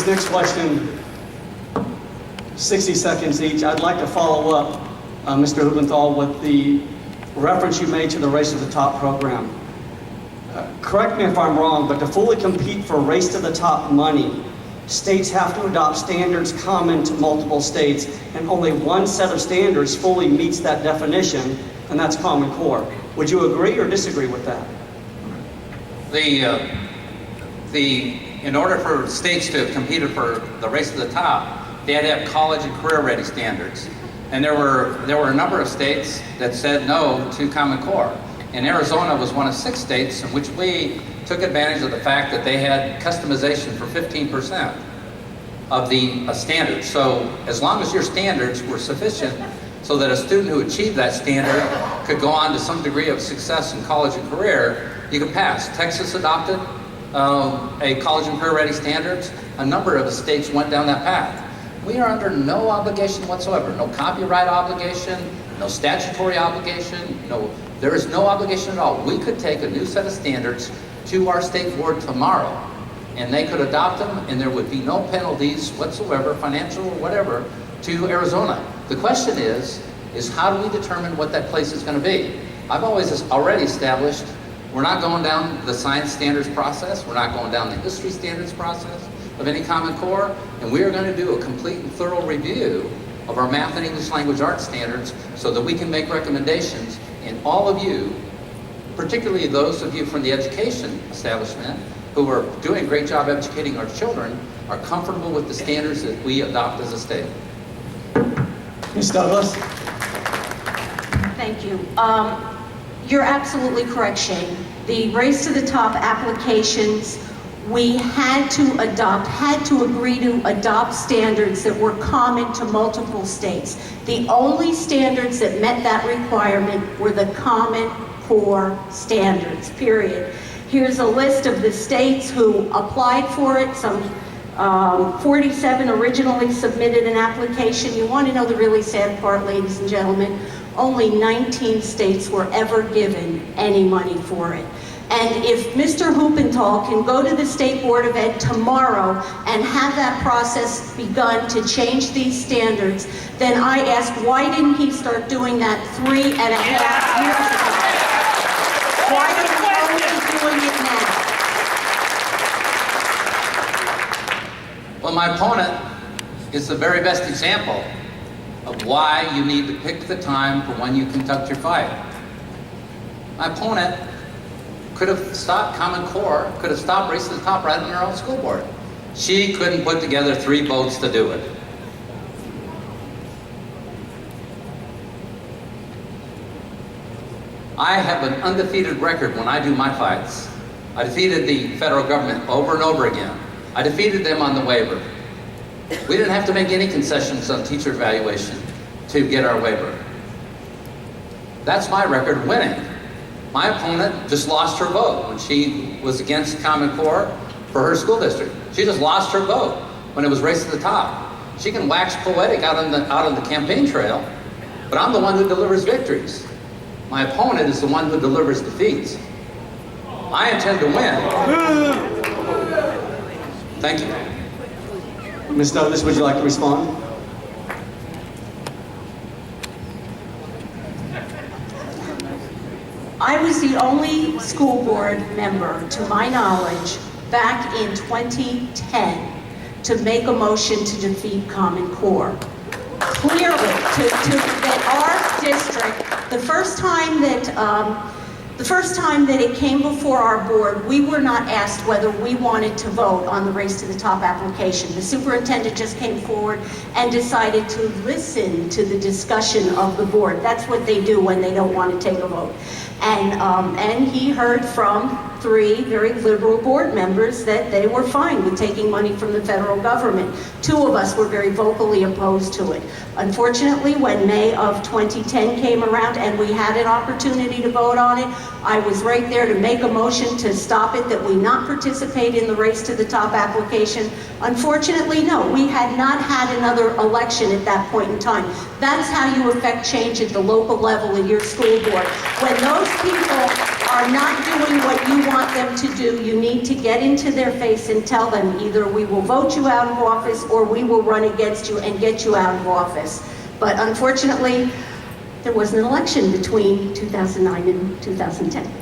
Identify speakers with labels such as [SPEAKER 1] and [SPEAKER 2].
[SPEAKER 1] This next question, 60 seconds each. I'd like to follow up, Mr. Huppenthal, with the reference you made to the Race to the Top program. Correct me if I'm wrong, but to fully compete for Race to the Top money, states have to adopt standards common to multiple states, and only one set of standards fully meets that definition, and that's Common Core. Would you agree or disagree with that?
[SPEAKER 2] In order for states to have competed for the Race to the Top, they had to have college and career ready standards. And there were a number of states that said no to Common Core. And Arizona was one of 6 states in which we took advantage of the fact that they had customization for 15% of the standards. So as long as your standards were sufficient so that a student who achieved that standard could go on to some degree of success in college and career, you could pass. Texas adopted a college and career ready standards. A number of the states went down that path. We are under no obligation whatsoever, no copyright obligation, no statutory obligation, there is no obligation at all. We could take a new set of standards to our state board tomorrow, and they could adopt them, and there would be no penalties whatsoever, financial or whatever, to Arizona. The question is how do we determine what that place is going to be? I've already established we're not going down the science standards process, we're not going down the history standards process of any Common Core, and we are going to do a complete and thorough review of our math and English language arts standards so that we can make recommendations, and all of you, particularly those of you from the education establishment who are doing a great job educating our children, are comfortable with the standards that we adopt as a state.
[SPEAKER 1] Ms. Douglas?
[SPEAKER 3] Thank you. You're absolutely correct, Shane. The Race to the Top applications, we had to agree to adopt standards that were common to multiple states. The only standards that met that requirement were the Common Core standards, period. Here's a list of the states who applied for it. Some 47 originally submitted an application. You want to know the really sad part, ladies and gentlemen? Only 19 states were ever given any money for it. And if Mr. Huppenthal can go to the State Board of Ed tomorrow and have that process begun to change these standards, then I ask, why didn't he start doing that 3.5 years ago? Why are we only doing it now?
[SPEAKER 2] Well, my opponent is the very best example of why you need to pick the time for when you conduct your fight. My opponent could have stopped Common Core, could have stopped Race to the Top right in her own school board. She couldn't put together 3 votes to do it. I have an undefeated record when I do my fights. I defeated the federal government over and over again. I defeated them on the waiver. We didn't have to make any concessions on teacher evaluation to get our waiver. That's my record winning. My opponent just lost her vote when she was against Common Core for her school district. She just lost her vote when it was Race to the Top. She can wax poetic out on the campaign trail, but I'm the one who delivers victories. My opponent is the one who delivers defeats. I intend to win. Thank you.
[SPEAKER 1] Ms. Douglas, would you like to respond?
[SPEAKER 3] I was the only school board member, to my knowledge, back in 2010 to make a motion to defeat Common Core. Clearly, that our district, the first time that it came before our board, we were not asked whether we wanted to vote on the Race to the Top application. The superintendent just came forward and decided to listen to the discussion of the board. That's what they do when they don't want to take a vote. And he heard from 3 very liberal board members that they were fine with taking money from the federal government. 2 of us were very vocally opposed to it. Unfortunately, when May of 2010 came around and we had an opportunity to vote on it, I was right there to make a motion to stop it, that we not participate in the Race to the Top application. Unfortunately, no, we had not had another election at that point in time. That's how you affect change at the local level in your school board. When those people are not doing what you want them to do, you need to get into their face and tell them either we will vote you out of office or we will run against you and get you out of office. But unfortunately, there was an election between 2009 and 2010.